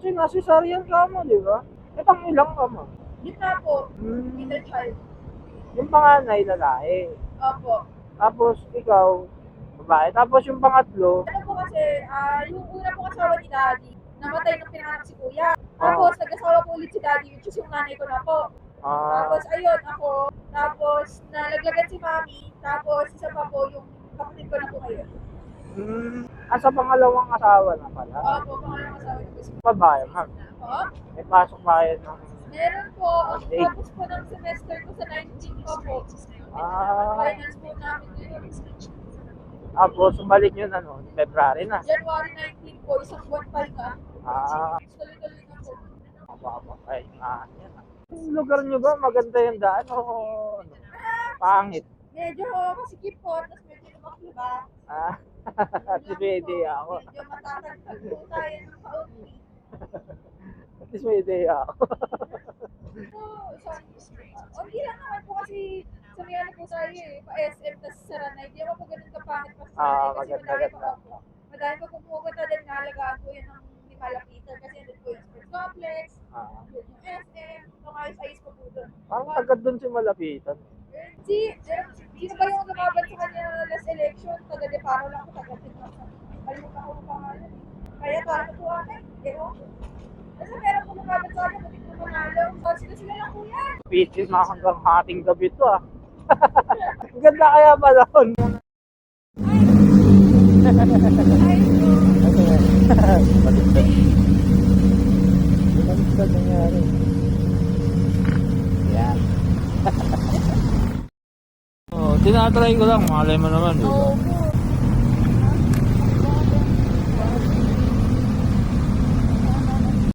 Kasi nasisaryan ka mo, di ba? Eh, pang ilang ka mo? Gitna po. Hmm. Middle child. Yung panganay, lalaki. Opo. Tapos ikaw, babae. Tapos yung pangatlo, Ano po kasi, yung una pong asawa ni Daddy, namatay nung pinanganak si Kuya. Tapos, nag-asawa po ulit si Daddy, which is yung nanay ko na po. Tapos, ayun, ako. Tapos, nalaglagan si Mami. Tapos, isa pa po yung kapatid ko na po ngayon. Sa pangalawang asawa na pala. Opo, pangalang asawa ni Kuya. Babae, ma'am. Po? May pasok ba kayo ng... Meron po, ang tapos po ng semester ko sa 19 pa po. Finals po namin ngayon. Tapos sumalik yun, ano, February na. January 19 po, isang buwan pa rin ka. Tuloy-tuloy na po. Ay, yan. Yung lugar nyo ba, maganda yung daan o ano, pangit? Medyo masikip po, tapos medyo lumakliba. At least may idea ako. Medyo matatagtag po tayo ng kaunti. At least may idea ako. Okay lang naman po kasi sumiyan po tayo pa SM tas Saranay. Hindi naman po ganun kapangit pa sa Saranay kasi madami pa pumupunta din nalagaan po yun ng hindi malapitan kasi yun po yung sports complex, yun yung SM, yung ayos-ayos po po doon. Parang agad dun si Malapitan. Sino ba yung lumaban sa kanya na last election? Taga-Deparo lang ako, taga-Deparo. Kalimutan ko yung pangalan. Kaya tayo po ate, kasi meron po lumaban sa akin, hindi ko manalo. Sila lang po yan. Pitis na hanggang hating gabi to ah. Ganda kaya pala nun. Baliktad. Baliktad nangyari. Yan. Tinatry ko lang, malay mo naman. Oo po.